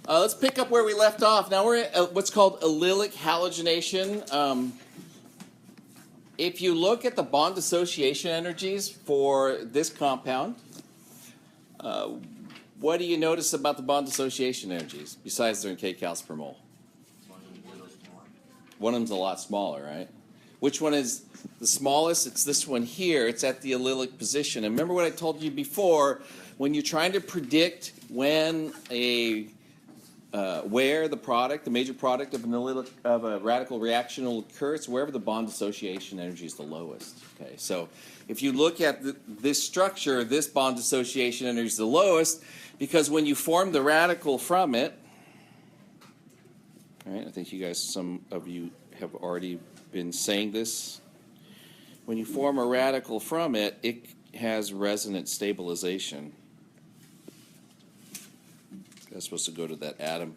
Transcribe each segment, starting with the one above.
Let's pick up where we left off. Now we're at what's called allylic halogenation. If you look at the bond dissociation energies for this compound, what do you notice about the bond dissociation energies besides they're in kcals per mole? One of them's a lot smaller, right? Which one is the smallest? It's this one here. It's at the allylic position. And remember what I told you before, when you're trying to predict when where the product, the major product of a radical reaction will occur, it's wherever the bond dissociation energy is the lowest. Okay, so if you look at this structure, this bond dissociation energy is the lowest because when you form the radical from it, right? I think you guys, some of you have already been saying this. When you form a radical from it, it has resonance stabilization. That's supposed to go to that atom.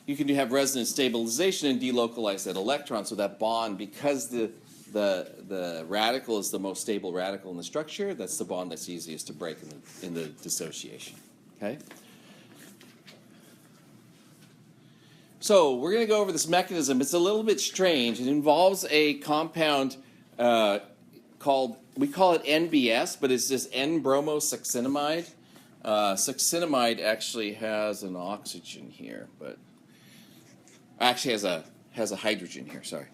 You can have resonance stabilization and delocalize that electron, so that bond, because the radical is the most stable radical in the structure, that's the bond that's easiest to break in the dissociation. Okay? So we're going to go over this mechanism. It's a little bit strange. It involves a compound called, we call it NBS, but it's just N-bromosuccinimide. Succinimide actually has an oxygen here, but actually has a hydrogen here, sorry.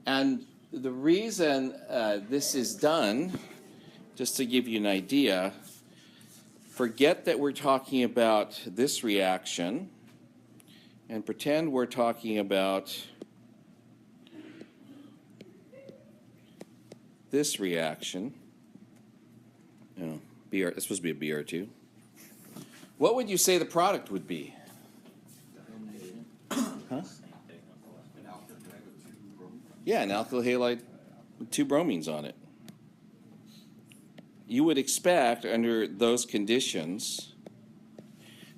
And the reason this is done, just to give you an idea, forget that we're talking about this reaction and pretend we're talking about this reaction. No, it's supposed to be a BR2. What would you say the product would be? Huh? Yeah, an alkyl halide with 2 bromines on it. You would expect under those conditions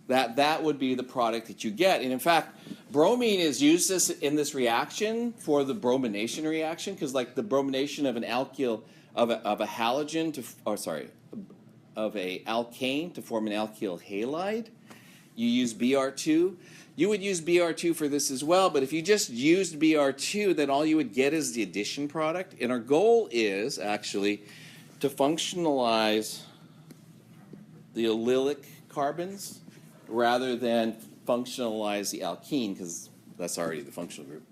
that that would be the product that you get. And in fact, bromine is used in this reaction for the bromination reaction, because like the bromination of an alkyl of a halogen to, of a alkane to form an alkyl halide, you use Br2. You would use Br2 for this as well, but if you just used Br2, then all you would get is the addition product. And our goal is actually to functionalize the allylic carbons rather than functionalize the alkene, because that's already the functional group.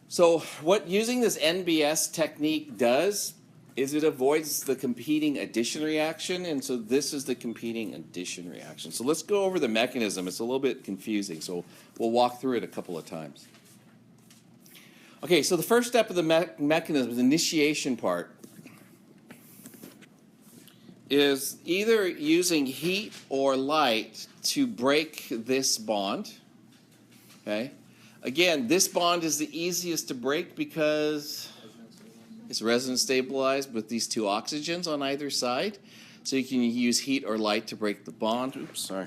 So what using this NBS technique does is it avoids the competing addition reaction, and so this is the competing addition reaction. So let's go over the mechanism. It's a little bit confusing, so we'll walk through it a couple of times. Okay, so the first step of the mechanism, the initiation part, is either using heat or light to break this bond. Okay, again, this bond is the easiest to break because it's resonance stabilized with these 2 oxygens on either side. So you can use heat or light to break the bond. Oops, sorry.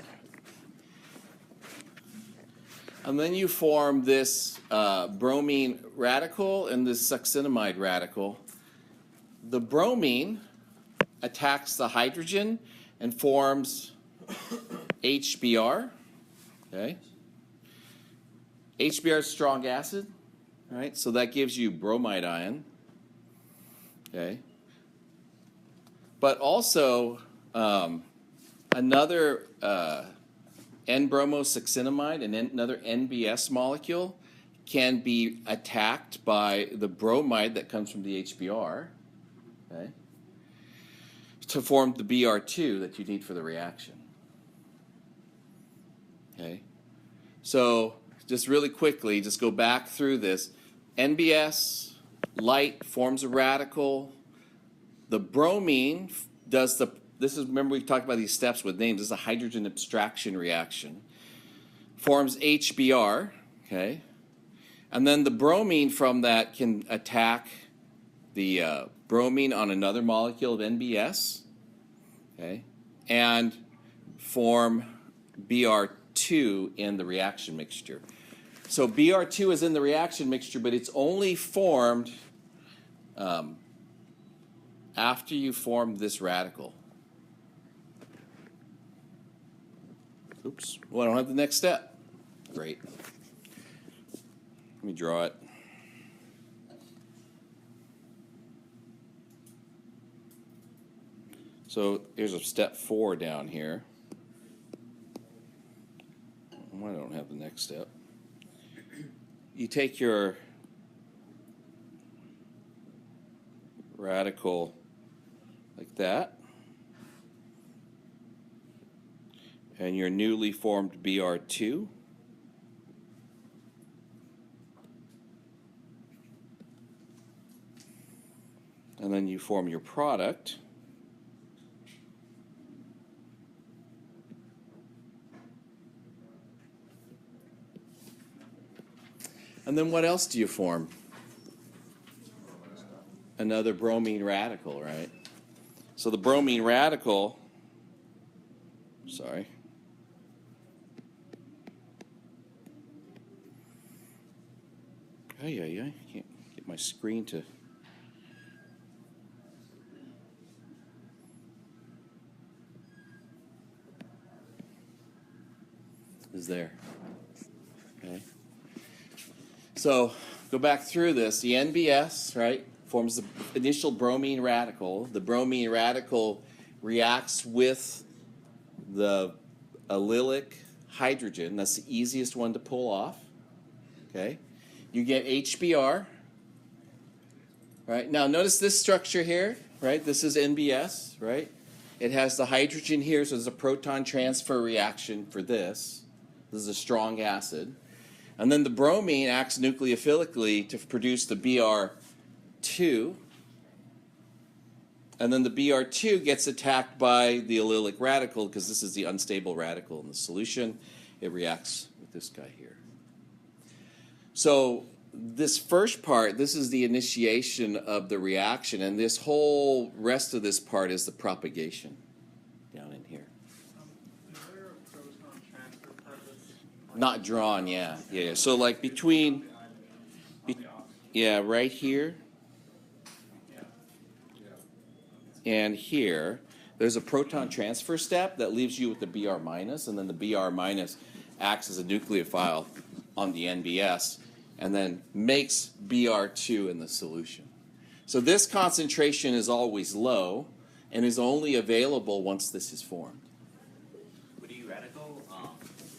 And then you form this bromine radical and this succinimide radical. The bromine attacks the hydrogen and forms HBr. Okay. HBr is strong acid. All right, so that gives you bromide ion. Okay. But also another N-bromosuccinimide, another NBS molecule, can be attacked by the bromide that comes from the HBr, okay, to form the Br2 that you need for the reaction. Okay. So just really quickly, just go back through this. NBS light forms a radical. The bromine does remember we talked about these steps with names. This is a hydrogen abstraction reaction. Forms HBr, okay? And then the bromine from that can attack the bromine on another molecule of NBS, okay? And form Br2 in the reaction mixture. So Br2 is in the reaction mixture, but it's only formed after you form this radical. Oops. Well, I don't have the next step. Great. Let me draw it. So here's a step 4 down here. I don't have the next step. You take your radical like that, and your newly formed Br2. And then you form your product. And then what else do you form? Another bromine radical, right? So the bromine radical, sorry. Oh, yeah, I can't get my screen to. Is there. Okay. So go back through this. The NBS, right, forms the initial bromine radical. The bromine radical reacts with the allylic hydrogen. That's the easiest one to pull off. Okay. You get HBr. Right. Now notice this structure here, right? This is NBS, right? It has the hydrogen here, so there's a proton transfer reaction for this. This is a strong acid. And then the bromine acts nucleophilically to produce the Br2. And then the Br2 gets attacked by the allylic radical because this is the unstable radical in the solution. It reacts with this guy here. So this first part, this is the initiation of the reaction, and this whole rest of this part is the propagation down in here. Is there a proton transfer part of this? Not drawn, yeah. So like between, right here and here, there's a proton transfer step that leaves you with the Br minus, and then the Br minus acts as a nucleophile on the NBS and then makes Br2 in the solution. So this concentration is always low and is only available once this is formed. Would the radical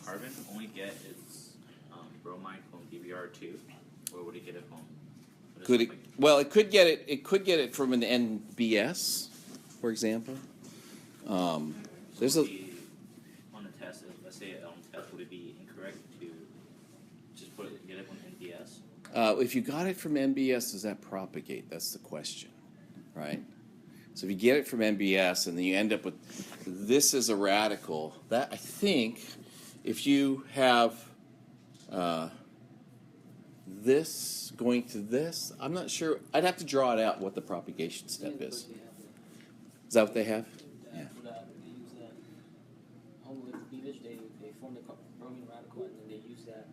carbon only get its bromine from Br2, or would it get it from? Could it? Well, it could get it. It could get it from an NBS, for example. There's a. On the test, let's say on the test, would it be incorrect to just get it from NBS? If you got it from NBS, does that propagate? That's the question, right? So if you get it from NBS and then you end up with this as a radical, that I think if you have this going to this, I'm not sure. I'd have to draw it out what the propagation step is. Is that what they have? Yeah. They use that homolytic cleavage. They form the bromine radical, and then they use that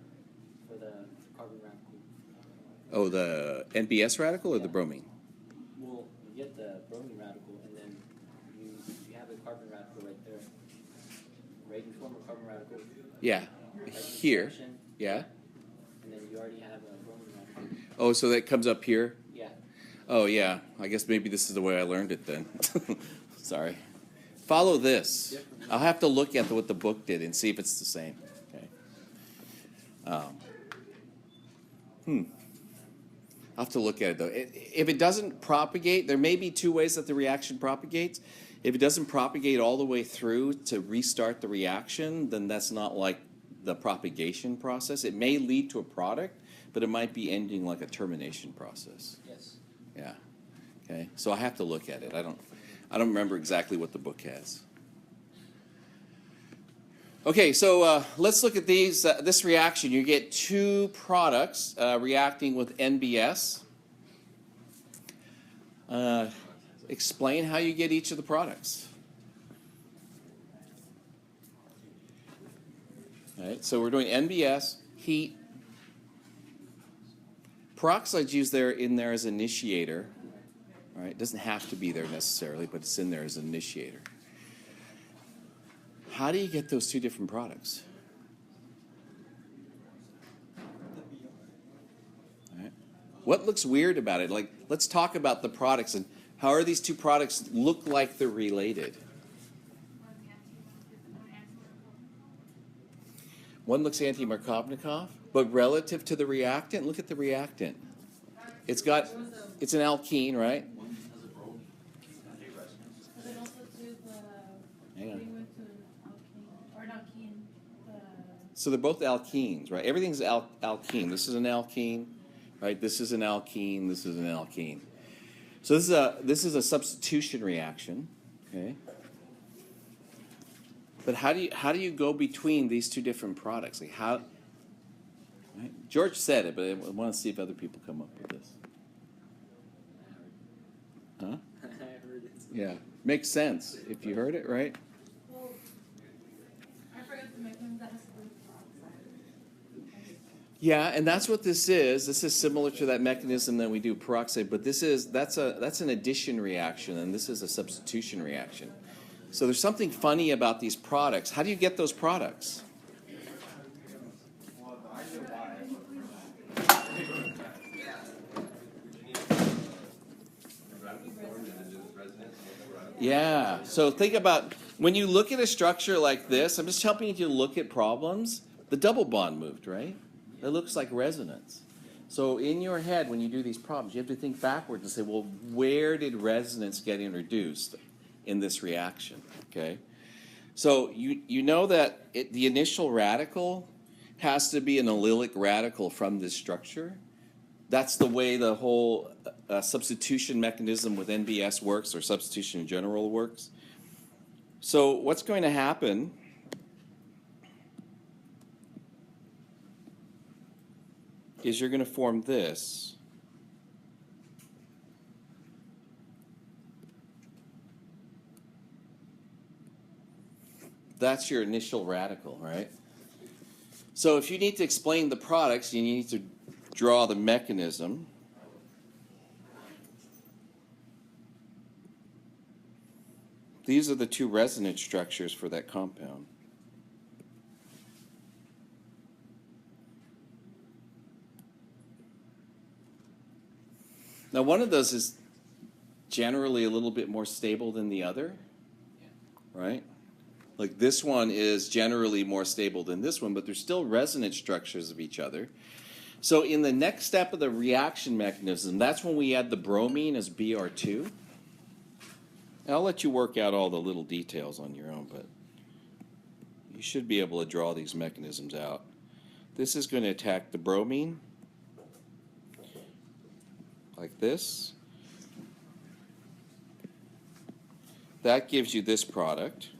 for the carbon radical. Oh, the NBS radical or the bromine? Well, you get the bromine radical, and then you have a carbon radical right there. Right, you form a carbon radical. Yeah, here. Yeah. And then you already have a bromine radical. Oh, so that comes up here? Yeah. Oh, yeah. I guess maybe this is the way I learned it then. Sorry. Follow this. I'll have to look at what the book did and see if it's the same. Okay. I'll have to look at it, though. If it doesn't propagate, there may be two ways that the reaction propagates. If it doesn't propagate all the way through to restart the reaction, then that's not like the propagation process. It may lead to a product, but it might be ending like a termination process. Yes. Yeah. Okay. So I have to look at it. I don't remember exactly what the book has. Okay, so let's look at these. This reaction. You get two products reacting with NBS. Explain how you get each of the products. All right. So we're doing NBS, heat. Peroxide's used there in there as initiator. All right. It doesn't have to be there necessarily, but it's in there as an initiator. how do you get those two different products? All right. What looks weird about it? Like, let's talk about the products and how are these two products look like they're related? One looks anti-Markovnikov, but relative to the reactant, look at the reactant. It's an alkene, right? Hang on. So they're both alkenes, right? Everything's alkene. This is an alkene, right? This is an alkene. This is an alkene. So this is a substitution reaction, okay? But how do you go between these two different products? Like how? Right? George said it, but I want to see if other people come up with this. Huh? I heard it. Yeah, makes sense if you heard it, right? Well, I forgot the mechanism that has to do with peroxide. Yeah, and that's what this is. This is similar to that mechanism that we do peroxide, but that's an addition reaction, and this is a substitution reaction. So there's something funny about these products. How do you get those products? Yeah, so think about when you look at a structure like this, I'm just helping you to look at problems. The double bond moved, right? It looks like resonance. So in your head, when you do these problems, you have to think backwards and say, well, where did resonance get introduced in this reaction, okay? So you know that the initial radical has to be an allylic radical from this structure. That's the way the whole substitution mechanism with NBS works, or substitution in general works. So what's going to happen is you're going to form this. That's your initial radical, right? So if you need to explain the products, you need to draw the mechanism. These are the two resonance structures for that compound. Now, one of those is generally a little bit more stable than the other, right? Like this one is generally more stable than this one, but they're still resonance structures of each other. So in the next step of the reaction mechanism, that's when we add the bromine as Br2. And I'll let you work out all the little details on your own, but you should be able to draw these mechanisms out. This is going to attack the bromine like this. That gives you this product.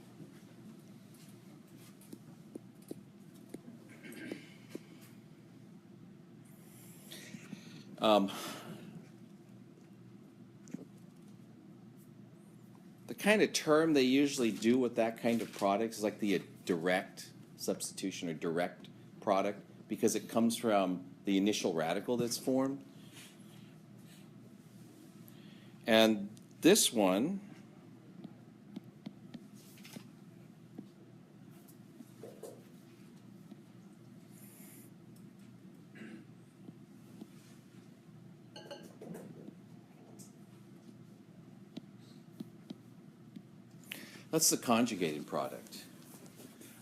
The kind of term they usually do with that kind of product is like the direct substitution or direct product, because it comes from the initial radical that's formed. And this one that's the conjugated product.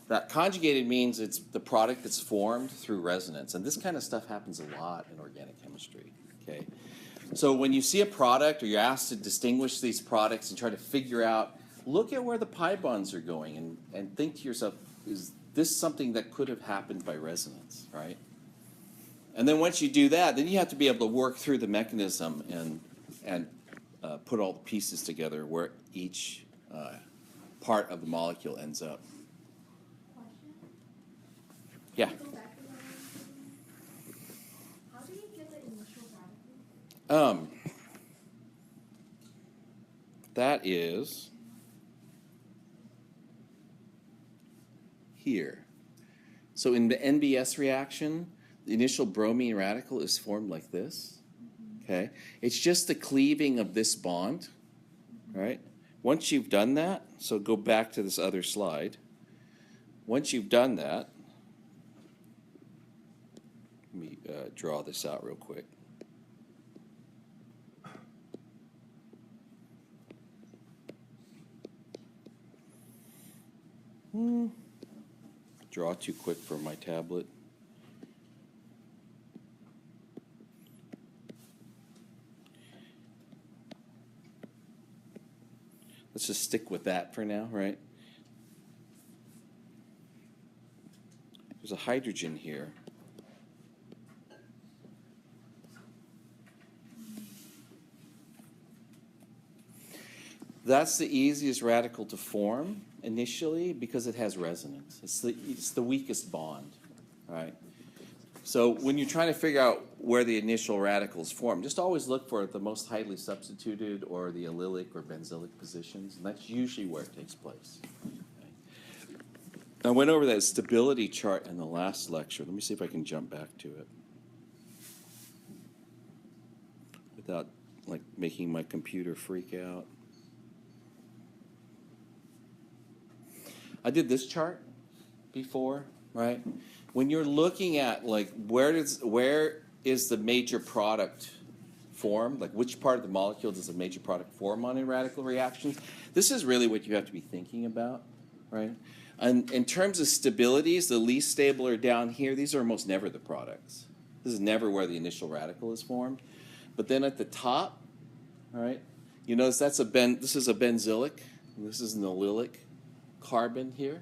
That conjugated means it's the product that's formed through resonance. And this kind of stuff happens a lot in organic chemistry, okay? So when you see a product or you're asked to distinguish these products and try to figure out, look at where the pi bonds are going and think to yourself, is this something that could have happened by resonance, right? And then once you do that, then you have to be able to work through the mechanism and put all the pieces together where each part of the molecule ends up. Yeah. Go back to that. How do you get the initial radical? That is here. So in the NBS reaction, the initial bromine radical is formed like this. Okay? It's just the cleaving of this bond, right? Once you've done that, so go back to this other slide. once you've done that, let me draw this out real quick. Draw too quick for my tablet. Let's just stick with that for now, right? There's a hydrogen here. That's the easiest radical to form initially because it has resonance. It's the weakest bond, right? So when you're trying to figure out where the initial radicals form, just always look for the most highly substituted or the allylic or benzylic positions, and that's usually where it takes place. Okay. I went over that stability chart in the last lecture. Let me see if I can jump back to it without like making my computer freak out. I did this chart before, right? When you're looking at like where is the major product formed, like which part of the molecule does a major product form on in radical reactions, this is really what you have to be thinking about, right? And in terms of stabilities, the least stable are down here. These are almost never the products. This is never where the initial radical is formed. But then at the top, all right, you notice this is a benzylic, and this is an allylic carbon here.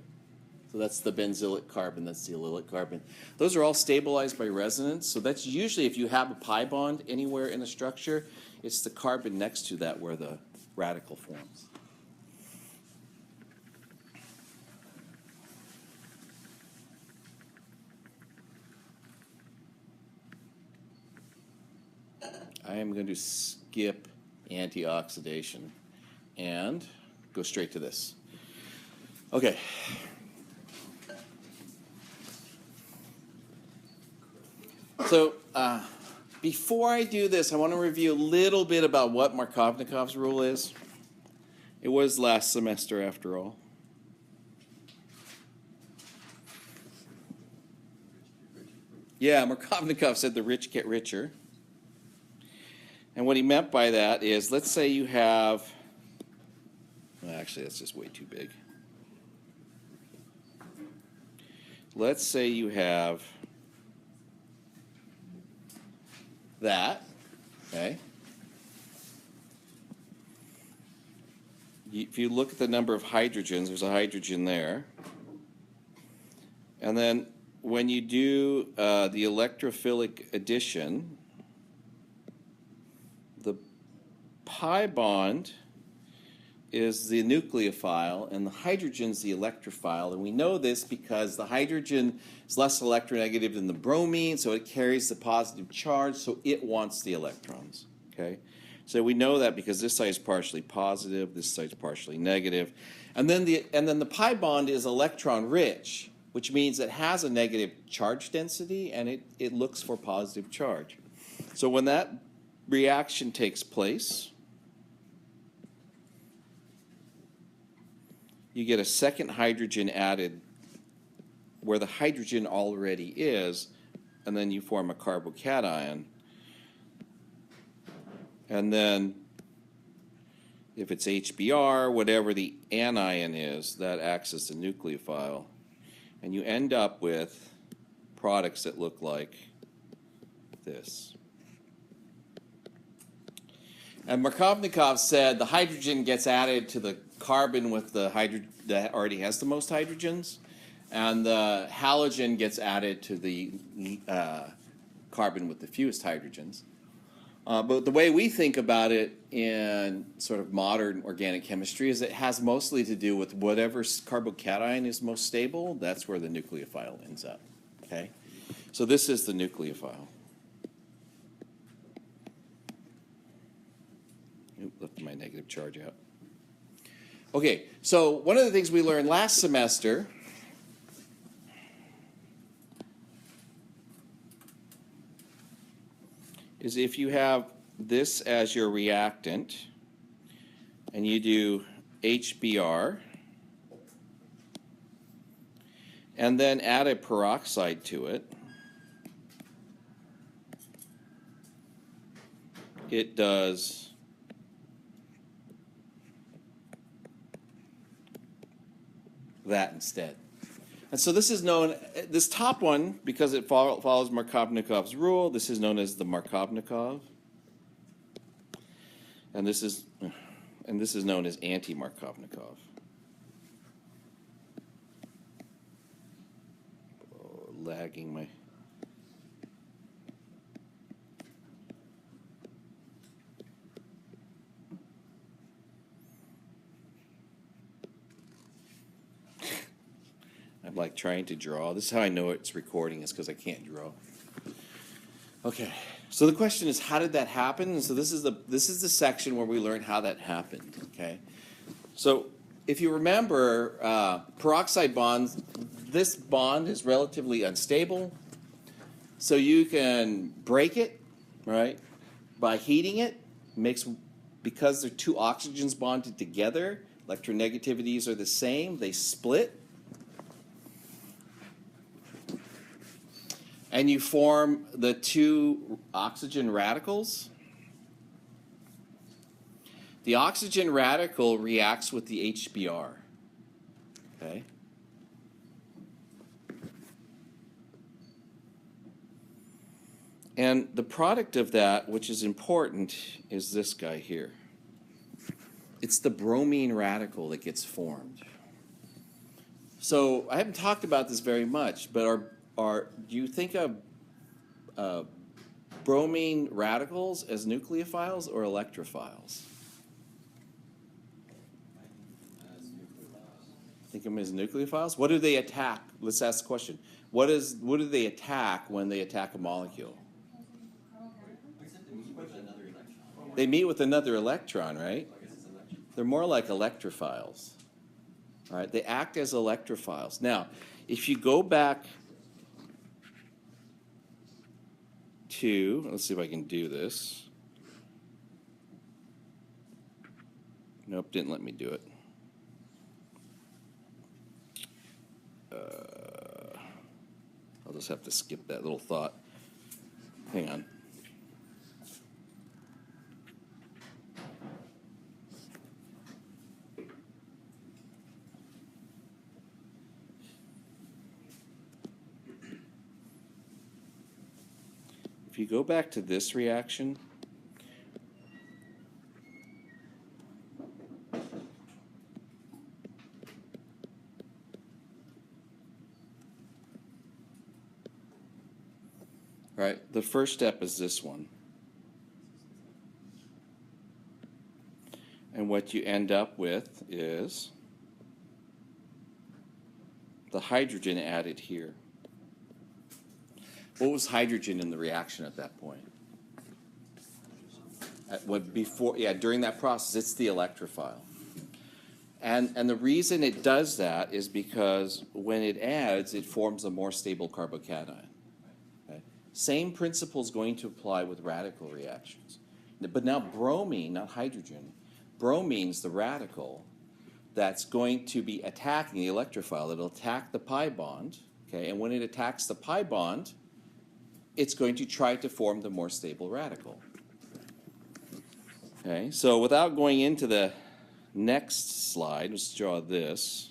So that's the benzylic carbon, that's the allylic carbon. Those are all stabilized by resonance. So that's usually, if you have a pi bond anywhere in a structure, it's the carbon next to that where the radical forms. I am going to skip antioxidation and go straight to this. Okay. So before I do this, I want to review a little bit about what Markovnikov's rule is. It was last semester, after all. Yeah, Markovnikov said the rich get richer. And what he meant by that is, let's say you have, well, actually, that's just way too big. Let's say you have that, okay? If you look at the number of hydrogens, there's a hydrogen there. And then when you do the electrophilic addition, the pi bond is the nucleophile, and the hydrogen's the electrophile. And we know this because the hydrogen is less electronegative than the bromine, so it carries the positive charge, so it wants the electrons. Okay? So we know that because this side is partially positive, this side is partially negative. And then the pi bond is electron rich, which means it has a negative charge density, and it looks for positive charge. So when that reaction takes place, you get a second hydrogen added where the hydrogen already is, and then you form a carbocation. And then if it's HBr, whatever the anion is, that acts as the nucleophile. And you end up with products that look like this. And Markovnikov said the hydrogen gets added to the carbon with the hydrogen that already has the most hydrogens, and the halogen gets added to the carbon with the fewest hydrogens. But the way we think about it in sort of modern organic chemistry is it has mostly to do with whatever carbocation is most stable, that's where the nucleophile ends up. Okay? So this is the nucleophile. Oop, left my negative charge out. Okay, so one of the things we learned last semester is if you have this as your reactant and you do HBr and then add a peroxide to it, it does that instead. And so this is known, this top one, because it follows Markovnikov's rule, this is known as the Markovnikov. And this is known as anti-Markovnikov. Oh, lagging my. I'm like trying to draw. This is how I know it's recording, is because I can't draw. Okay, so the question is, how did that happen? And so this is the section where we learn how that happened. Okay, so if you remember, peroxide bonds, this bond is relatively unstable, so you can break it, right, by heating it. Because they're two oxygens bonded together, electronegativities are the same, they split. And you form the two oxygen radicals. The oxygen radical reacts with the HBr. Okay? And the product of that, which is important, is this guy here. It's the bromine radical that gets formed. So I haven't talked about this very much, but do you think of bromine radicals as nucleophiles or electrophiles? Think of them as nucleophiles? What do they attack? Let's ask the question. What do they attack when they attack a molecule? They meet with another electron, right? They're more like electrophiles. All right, they act as electrophiles. Now, if you go back to, let's see if I can do this. Nope, didn't let me do it. I'll just have to skip that little thought. Hang on. If you go back to this reaction, right, the first step is this one. And what you end up with is the hydrogen added here. What was hydrogen in the reaction at that point? During that process, it's the electrophile. And the reason it does that is because when it adds, it forms a more stable carbocation. Okay? Same principle is going to apply with radical reactions. But now bromine, not hydrogen, bromine's the radical that's going to be attacking the electrophile. It'll attack the pi bond, okay? And when it attacks the pi bond, it's going to try to form the more stable radical. Okay, so without going into the next slide, let's draw this.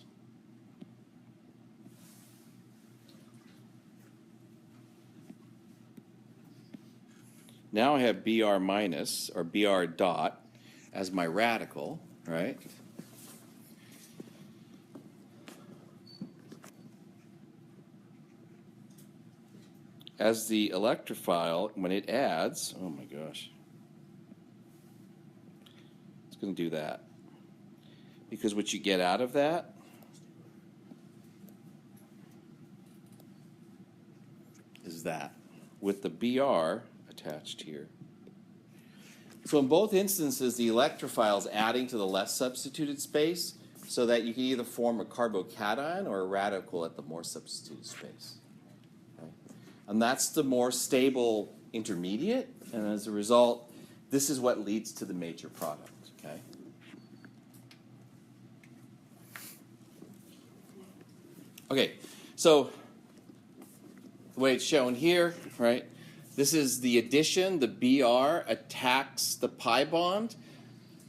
Now I have Br minus, or Br dot, as my radical, right? As the electrophile, when it adds, oh my gosh, it's going to do that. Because what you get out of that is that, with the Br attached here. So in both instances, the electrophile is adding to the less substituted space so that you can either form a carbocation or a radical at the more substituted space. And that's the more stable intermediate, and as a result, this is what leads to the major product, okay? Okay, So the way it's shown here, right? This is the addition. The Br attacks the pi bond.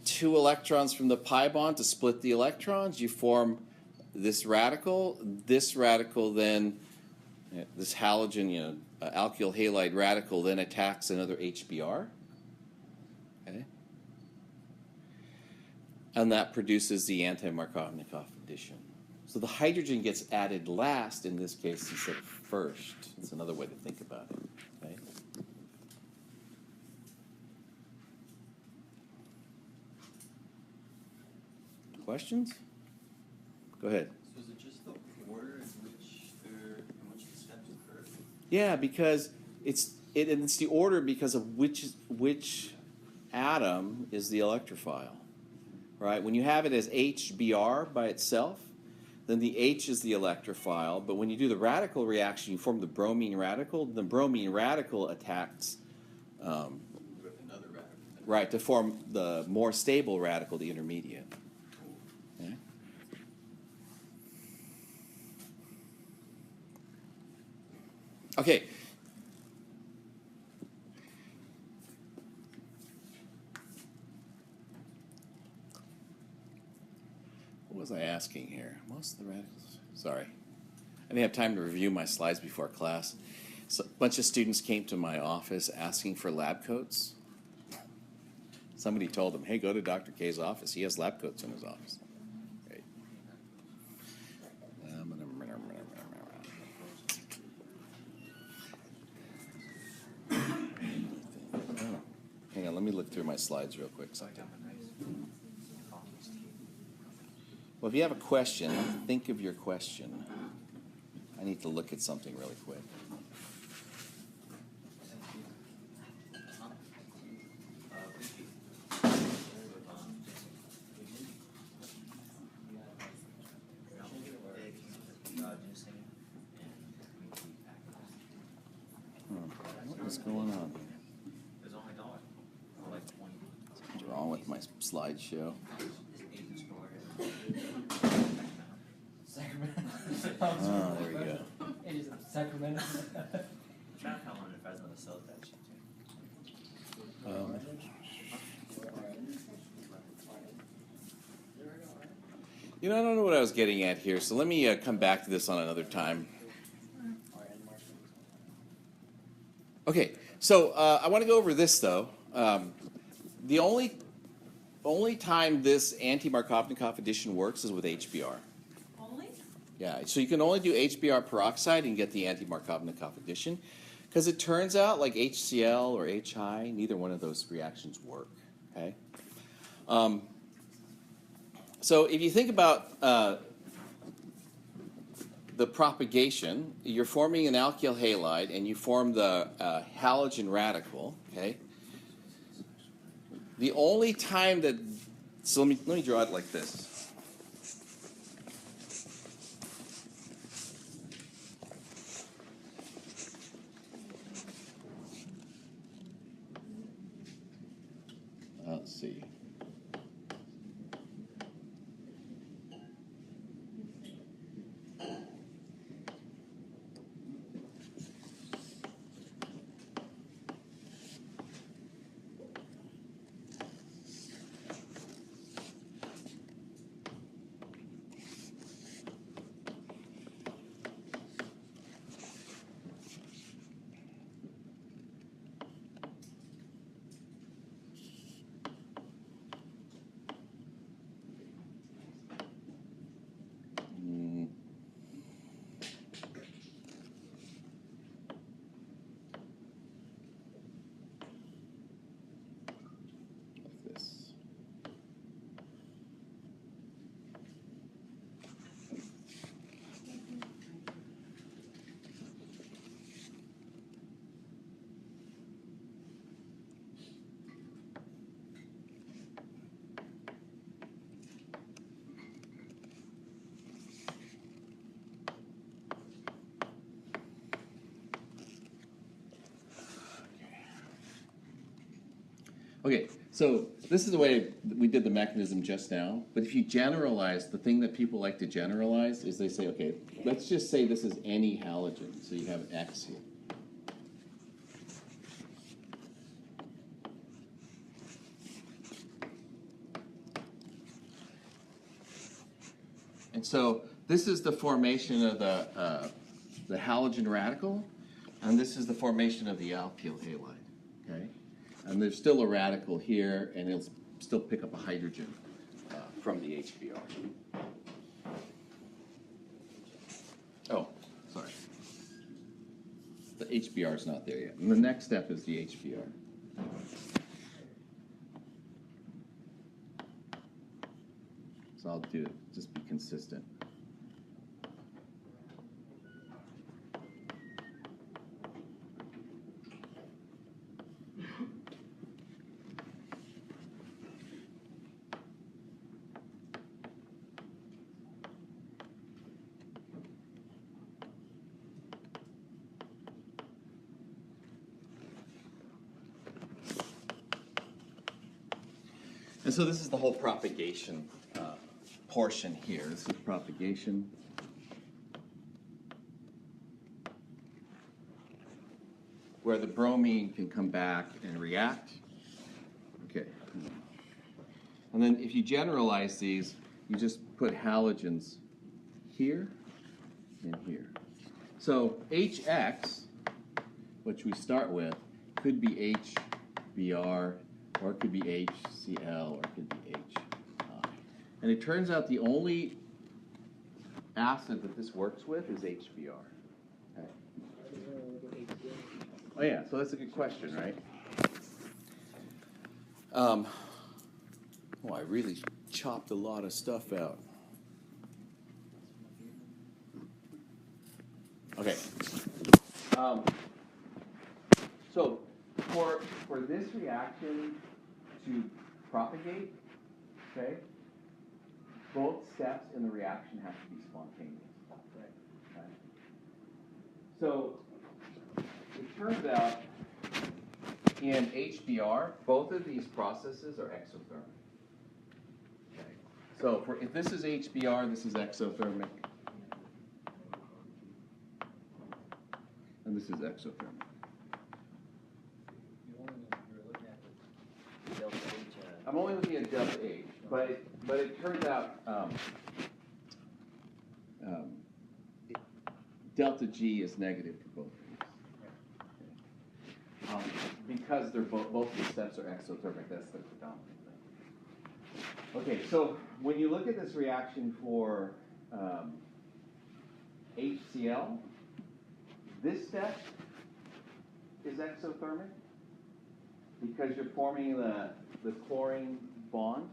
2 electrons from the pi bond to split the electrons. You form this radical. This radical then, this halogen, alkyl halide radical then attacks another HBr. Okay. And that produces the anti-Markovnikov addition. So the hydrogen gets added last in this case instead of first. That's another way to think about it. Okay? Questions? Go ahead. So is it just the order in which the steps occur? Yeah, because it's the order because of which atom is the electrophile. Right? When you have it as HBr by itself, then the H is the electrophile. But when you do the radical reaction, you form the bromine radical. The bromine radical attacks, Another radical. right, to form the more stable radical, the intermediate. Okay? Okay. What was I asking here? Most of the radicals. Sorry. I didn't have time to review my slides before class. So a bunch of students came to my office asking for lab coats. Somebody told them, hey, go to Dr. K's office. He has lab coats in his office. Great. Oh, hang on, let me look through my slides real quick. Well, if you have a question, think of your question. I need to look at something really quick. What's going on here? There's only dollar. Like 20. What's wrong with my slideshow? Sacramento. Oh, there we go. It is Sacramento. I'm trying to find one if I was going to sell that shit too. I don't know what I was getting at here, so let me come back to this on another time. Okay, so I want to go over this, though. The only time this anti-Markovnikov addition works is with HBr. Only? Yeah, so you can only do HBr peroxide and get the anti-Markovnikov addition, because it turns out like HCl or HI, neither one of those reactions work. Okay. So if you think about the propagation, you're forming an alkyl halide, and you form the halogen radical. Okay. The only time that, so let me draw it like this. Let's see. Okay, so this is the way we did the mechanism just now, but if you generalize, the thing that people like to generalize is they say, okay, let's just say this is any halogen, so you have X here. And so this is the formation of the halogen radical, and this is the formation of the alkyl halide, okay? And there's still a radical here, and it'll still pick up a hydrogen from the HBr. Oh, sorry. The HBr is not there yet. And the next step is the HBr. So I'll do it, just be consistent. And so this is the whole propagation portion here. This is propagation. Where the bromine can come back and react. Okay. And then if you generalize these, you just put halogens here and here. So HX, which we start with, could be HBr, or it could be HCl, or it could be HI. And it turns out the only acid that this works with is HBr. Okay. Oh yeah, so that's a good question, right? Oh, I really chopped a lot of stuff out. Okay. So for this reaction to propagate, okay, both steps in the reaction have to be spontaneous. Right? So it turns out in HBr, both of these processes are exothermic. Okay. So if this is HBr, this is exothermic. And this is exothermic. I'm only looking at delta H, but it turns out delta G is negative for both of these. Because they're both these steps are exothermic, that's the predominant thing. Okay, so when you look at this reaction for HCl, this step is exothermic because you're forming the chlorine bond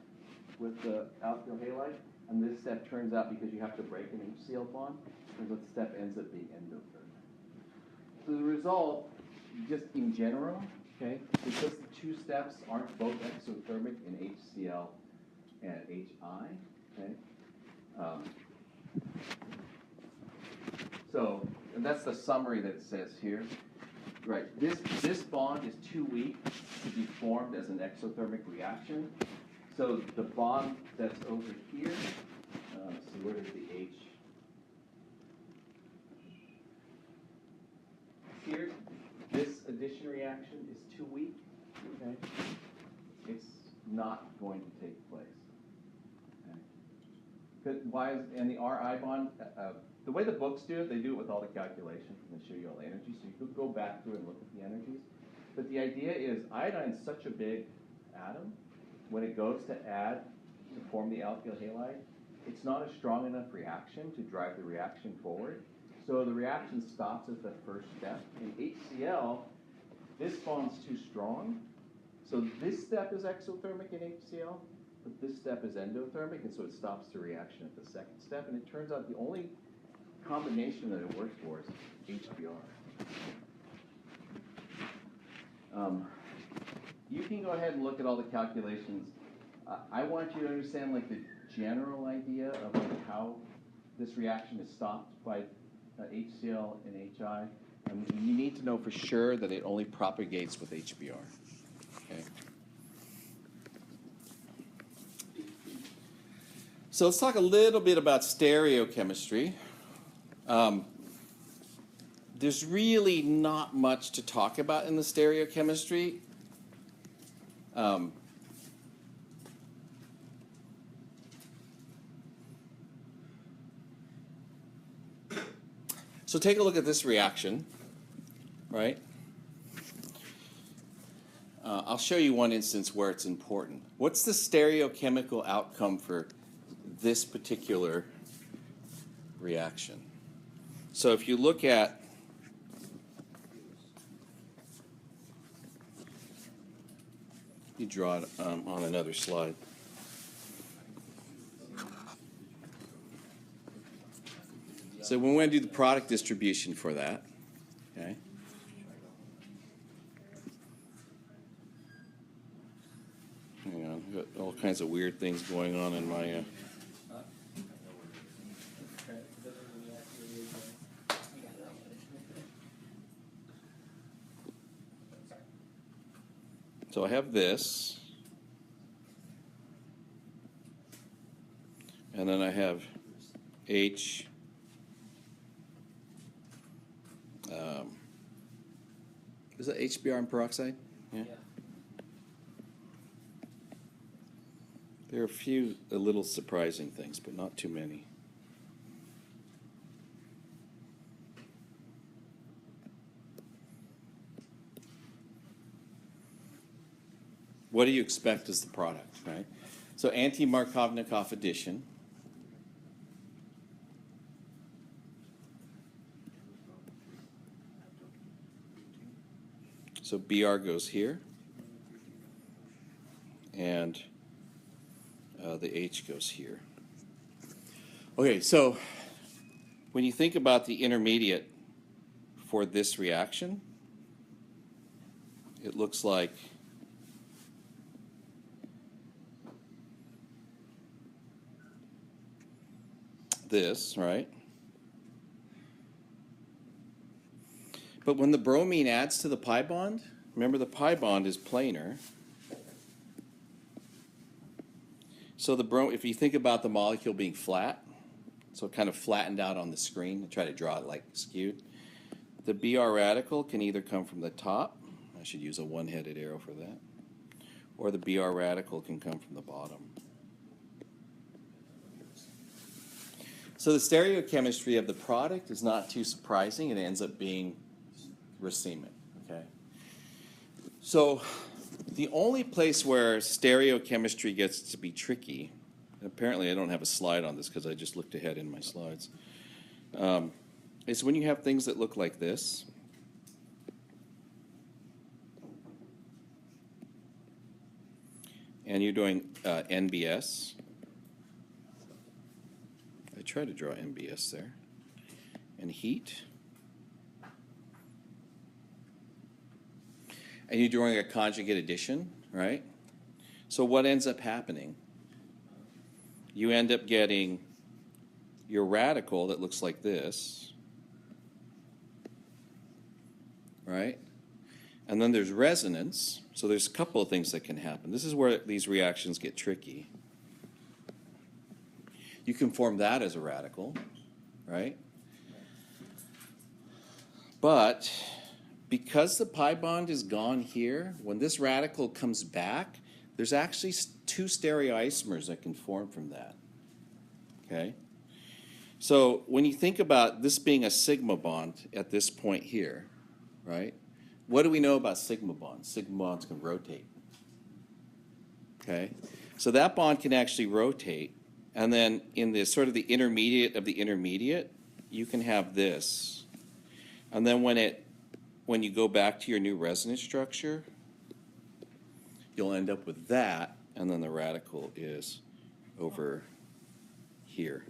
with the alkyl halide, and this step turns out because you have to break an HCl bond, and the step ends up being endothermic. So the result, just in general, okay, because the two steps aren't both exothermic in HCl and HI, okay. So, and that's the summary that it says here. Right, this bond is too weak to be formed as an exothermic reaction. So the bond that's over here, so where is the H? Here, this addition reaction is too weak, okay? It's not going to take place. Okay? Why is, and the Ri bond, the way the books do it, they do it with all the calculations and they show you all the energies, so you could go back through and look at the energies. But the idea is iodine is such a big atom, when it goes to add to form the alkyl halide, it's not a strong enough reaction to drive the reaction forward. So the reaction stops at the first step. In HCl, this bond's too strong. So this step is exothermic in HCl, but this step is endothermic, and so it stops the reaction at the second step. And it turns out the only combination that it works for is HBr. You can go ahead and look at all the calculations. I want you to understand like the general idea of like how this reaction is stopped by HCl and HI. And you need to know for sure that it only propagates with HBr. Okay. So let's talk a little bit about stereochemistry. There's really not much to talk about in the stereochemistry. So take a look at this reaction, right? I'll show you one instance where it's important. What's the stereochemical outcome for this particular reaction? So if you look at you draw it on another slide. So we want to do the product distribution for that. Okay. Hang on, I've got all kinds of weird things going on in my. So I have this, and then I have H. Is that HBr and peroxide? Yeah. There are a little surprising things, but not too many. What do you expect as the product, right? So anti-Markovnikov addition. So Br goes here, and the H goes here. Okay, so when you think about the intermediate for this reaction, it looks like this, right? But when the bromine adds to the pi bond, remember the pi bond is planar. So if you think about the molecule being flat, so kind of flattened out on the screen, I try to draw it like skewed. The Br radical can either come from the top, I should use a one-headed arrow for that, or the Br radical can come from the bottom. So the stereochemistry of the product is not too surprising. It ends up being racemic, okay? So the only place where stereochemistry gets to be tricky, apparently I don't have a slide on this because I just looked ahead in my slides, is when you have things that look like this. And you're doing NBS. I try to draw NBS there. And heat. And you're doing a conjugate addition, right? So what ends up happening? You end up getting your radical that looks like this, right? And then there's resonance. So there's a couple of things that can happen. This is where these reactions get tricky. You can form that as a radical, right? But because the pi bond is gone here, when this radical comes back, there's actually two stereoisomers that can form from that, okay? So when you think about this being a sigma bond at this point here, right? What do we know about sigma bonds? Sigma bonds can rotate, okay? So that bond can actually rotate, and then in the sort of the intermediate of the intermediate, you can have this. And then when you go back to your new resonance structure, you'll end up with that, and then the radical is over here,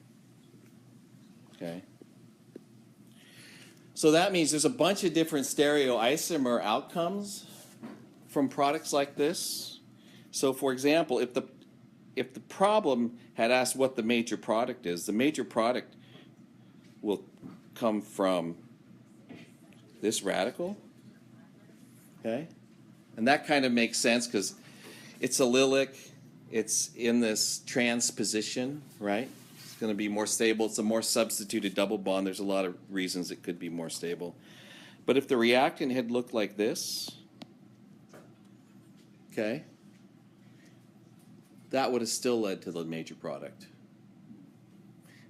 okay? So that means there's a bunch of different stereoisomer outcomes from products like this. So for example, if the problem had asked what the major product is, the major product will come from this radical, okay? And that kind of makes sense because it's allylic, it's in this trans position, right? It's going to be more stable. It's a more substituted double bond. There's a lot of reasons it could be more stable. But if the reactant had looked like this, okay, that would have still led to the major product.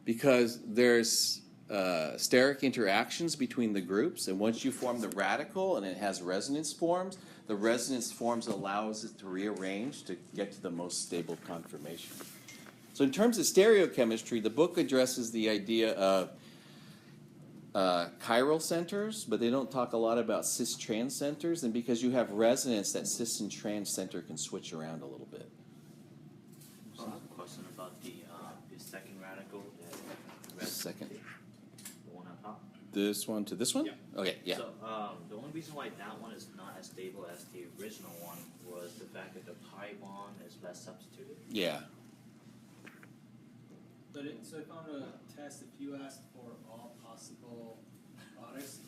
Because there's steric interactions between the groups, and once you form the radical and it has resonance forms, the resonance forms allows it to rearrange to get to the most stable conformation. So in terms of stereochemistry, the book addresses the idea of chiral centers, but they don't talk a lot about cis-trans centers, and because you have resonance, that cis and trans center can switch around a little bit. So I have a question about the second radical. Second. The one on top. This one to this one? Yeah. Okay, yeah. So the only reason why that one is not as stable as the original one was the fact that the pi bond is less substituted. Yeah. But so if on a test, if you ask for all possible products,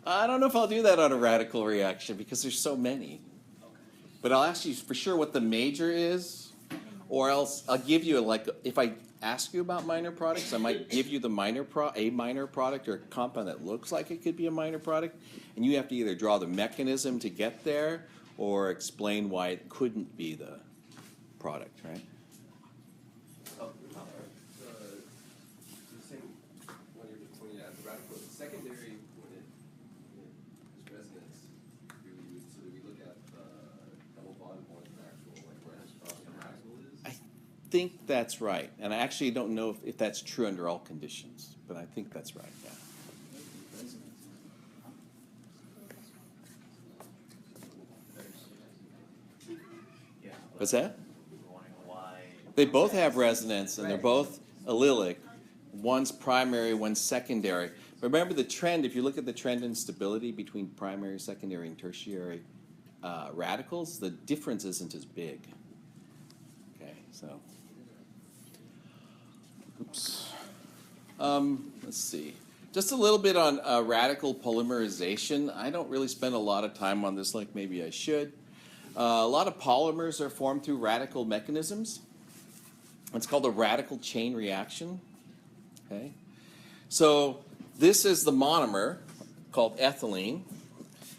I don't know if I'll do that on a radical reaction because there's so many. okay. But I'll ask you for sure what the major is, or else I'll give you, like, if I ask you about minor products, I might give you the a minor product or a compound that looks like it could be a minor product, and you have to either draw the mechanism to get there or explain why it couldn't be the product, right? The same when you're pointing at the radical, the secondary when it is resonance, so that we look at double bond more than actual, like where it's crossing the radical is. I think that's right, and I actually don't know if that's true under all conditions, but I think that's right, yeah. Yeah. What's that? We're wondering why. They both have resonance, and they're both allylic. One's primary, one's secondary. Remember the trend, if you look at the trend in stability between primary, secondary, and tertiary radicals, the difference isn't as big. Okay, so. Oops. Let's see. Just a little bit on radical polymerization. I don't really spend a lot of time on this like maybe I should. A lot of polymers are formed through radical mechanisms. It's called a radical chain reaction. Okay, so this is the monomer called ethylene,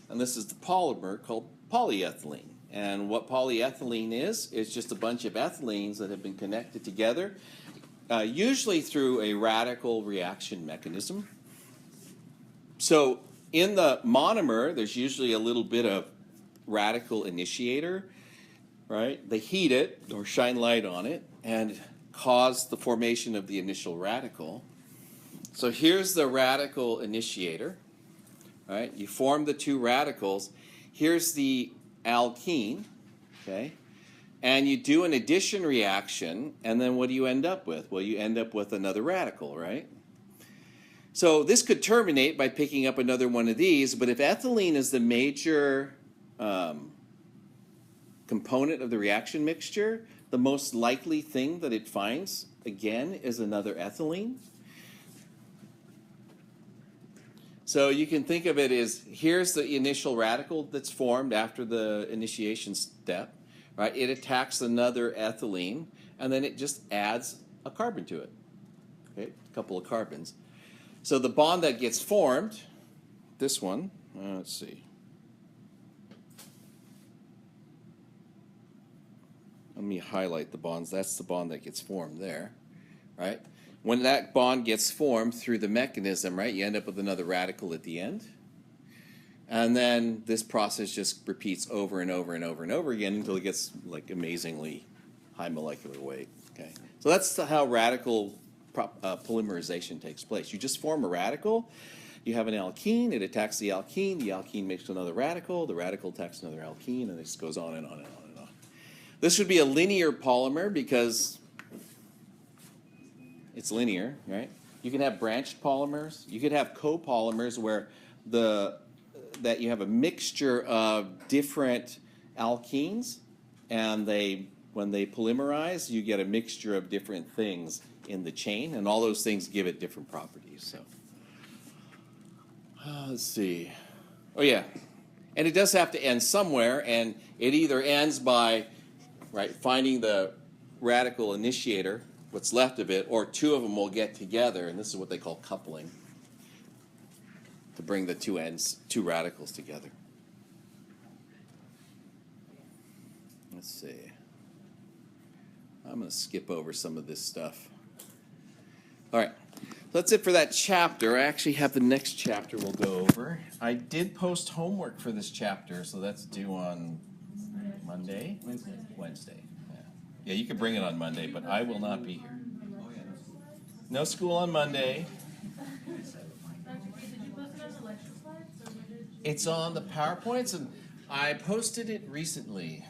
and this is the polymer called polyethylene. And what polyethylene is just a bunch of ethylenes that have been connected together, usually through a radical reaction mechanism. So in the monomer, there's usually a little bit of radical initiator, right? They heat it or shine light on it and cause the formation of the initial radical. So here's the radical initiator, right? You form the two radicals. Here's the alkene, okay? And you do an addition reaction, and then what do you end up with? Well, you end up with another radical, right? So this could terminate by picking up another one of these, but if ethylene is the major component of the reaction mixture, the most likely thing that it finds, again, is another ethylene. So you can think of it as, here's the initial radical that's formed after the initiation step, right? It attacks another ethylene, and then it just adds a carbon to it, okay? A couple of carbons. So the bond that gets formed, this one, let's see. Let me highlight the bonds. That's the bond that gets formed there, right? When that bond gets formed through the mechanism, right, you end up with another radical at the end. And then this process just repeats over and over and over and over again until it gets like amazingly high molecular weight. Okay, so that's how radical polymerization takes place. You just form a radical. You have an alkene. It attacks the alkene makes another radical. The radical attacks another alkene, and it just goes on and on and on and on. This would be a linear polymer because it's linear, right? You can have branched polymers. You could have copolymers where that you have a mixture of different alkenes, and when they polymerize, you get a mixture of different things in the chain, and all those things give it different properties. So let's see. Oh yeah, And it does have to end somewhere, and it either ends by finding the radical initiator, what's left of it, or two of them will get together, and this is what they call coupling, to bring the two radicals together. Let's see. I'm going to skip over some of this stuff. All right. That's it for that chapter. I actually have the next chapter we'll go over. I did post homework for this chapter, so that's due on Monday? Wednesday. Yeah, you can bring it on Monday, but I will not be here. No school on Monday. Did you post it on the lecture slides, or did It's on the PowerPoints, and I posted it recently.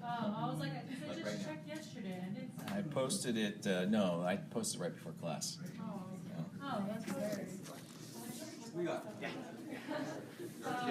Oh, I was like, because I just checked yesterday, I didn't see. I posted it, no, I posted it right before class. Oh, that's hilarious. We got. Yeah.